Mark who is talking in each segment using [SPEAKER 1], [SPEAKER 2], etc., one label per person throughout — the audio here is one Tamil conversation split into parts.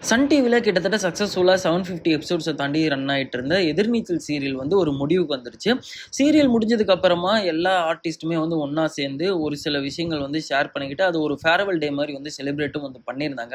[SPEAKER 1] சன் டிவில கிட்டத்தட்ட சக்ஸஸ்ஃபுல்லா 750 எபிசோட்ஸ தாண்டி ரன் ஆயிட்டு இருந்த எதிர்நீச்சல் சீரியல் வந்து ஒரு முடிவுக்கு வந்துருச்சு. சீரியல் முடிஞ்சதுக்கு அப்புறமா எல்லா ஆர்டிஸ்ட்டுமே வந்து ஒண்ணா சேர்ந்து ஒரு சில விஷயங்கள் வந்து ஷேர் பண்ணிக்கிட்டு அது ஒரு ஃபேர்வெல் டே மாரி வந்து செலிப்ரேட்டும் வந்து பண்ணியிருந்தாங்க.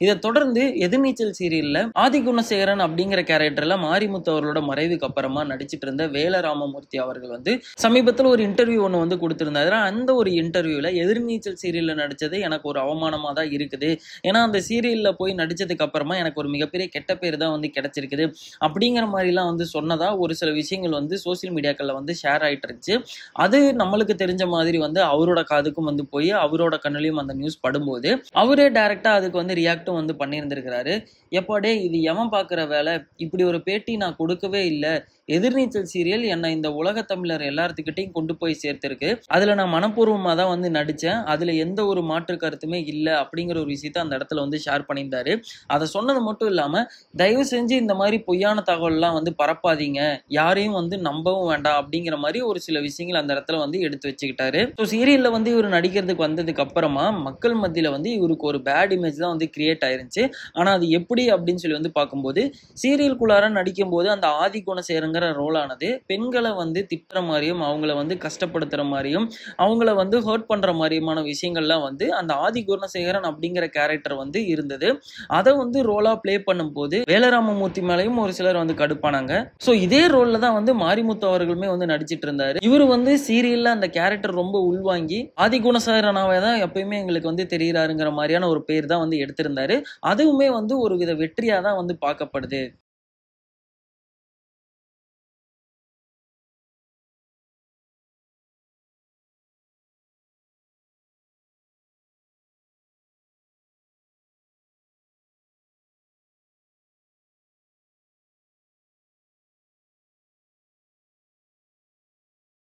[SPEAKER 1] இத தொடர்ந்து எதிர்நீச்சல் சீரியல்ல ஆதிகுணசேகரன் அப்படிங்கிற கேரக்டர்ல மாரிமுத்து அவர்களோட மறைவுக்கு அப்புறமா நடிச்சிட்டு இருந்த வேல ராமமூர்த்தி அவர்கள் வந்து சமீபத்துல ஒரு இன்டர்வியூ ஒண்ணு வந்து குடுத்திருந்தாரு. அந்த ஒரு இன்டர்வியூல எதிர்நீச்சல் சீரியல்ல நடிச்சது எனக்கு ஒரு அவமானமா தான் இருக்குது. ஏன்னா அந்த சீரியல்ல போய் நடிச்சதுக்கு அப்புறமா எனக்கு ஒரு மிகப்பெரிய கெட்ட பேர் தான் வந்து கிடைச்சிருக்குது அப்படிங்கிற மாதிரிலாம் வந்து சொன்னதா ஒரு சில விஷயங்கள் வந்து சோசியல் மீடியாக்கள்ல வந்து ஷேர் ஆயிட்டு இருந்துச்சு. அது நம்மளுக்கு தெரிஞ்ச மாதிரி வந்து அவரோட காதுக்கும் வந்து போய் அவரோட கண்ணுலயும் அந்த நியூஸ் படும்போது அவரே டைரக்டா அதுக்கு வந்து ரியாக்டும் வந்து பண்ணியிருந்திருக்கிறாரு. எப்பாடே இது எவன் பாக்குற வேலை, இப்படி ஒரு பேட்டி நான் கொடுக்கவே இல்லை. எதிர்நீச்சல் சீரியல் என்னை இந்த உலக தமிழர் எல்லாத்துக்கிட்டையும் கொண்டு போய் சேர்த்திருக்கு. அதுல நான் மனப்பூர்வமா தான் வந்து நடிச்சேன். அதுல எந்த ஒரு மாற்று கருத்துமே இல்லை அப்படிங்கிற ஒரு விஷயத்த அந்த இடத்துல வந்து ஷேர் பண்ணியிருந்தாரு. அதை சொன்னது மட்டும் இல்லாம தயவு செஞ்சு இந்த மாதிரி பொய்யான தகவல்லாம் வந்து பரப்பாதீங்க, யாரையும் வந்து நம்பவும் வேண்டாம் அப்படிங்கிற மாதிரி ஒரு சில விஷயங்கள் அந்த இடத்துல வந்து எடுத்து வச்சுக்கிட்டாரு. ஸோ சீரியல்ல வந்து இவர் நடிக்கிறதுக்கு வந்ததுக்கு அப்புறமா மக்கள் மத்தியில வந்து இவருக்கு ஒரு பேட் இமேஜ் தான் வந்து கிரியேட் ஆயிருந்துச்சு. ஆனா அது எப்படி அப்படின்னு சொல்லி வந்து பார்க்கும்போது சீரியலுக்குள்ளார நடிக்கும் போது அந்த ஆதிகுணசேகரங்கிற ரோல் ஆனது பெண்களை வந்து திட்டுற மாதிரியும் அவங்கள வந்து கஷ்டப்படுத்துற மாதிரியும் அவங்கள வந்து ஹர்ட் பண்ற மாதிரியுமான விஷயங்கள்லாம் வந்து அந்த ஆதிகுணசேகரன் அப்படிங்கிற கேரக்டர் வந்து இருந்தது. அதை வந்து ரோலா பிளே பண்ணும்போது வேலராமமூர்த்தி மேலையும் ஒரு சிலர் வந்து கடுப்பானாங்க. ஸோ இதே ரோல்ல தான் வந்து மாரிமுத்து அவர்களுமே வந்து நடிச்சிட்டு இருந்தாரு. இவர் வந்து சீரியல்ல அந்த கேரக்டர் ரொம்ப உள்வாங்கி ஆதிகுணசேகரனாவே தான் எப்பயுமே எங்களுக்கு வந்து தெரிகிறாருங்கிற மாதிரியான ஒரு பேர் தான் வந்து எடுத்திருந்தாரு. அதுவுமே வந்து ஒரு வித வெற்றியா தான் வந்து பார்க்கப்படுது.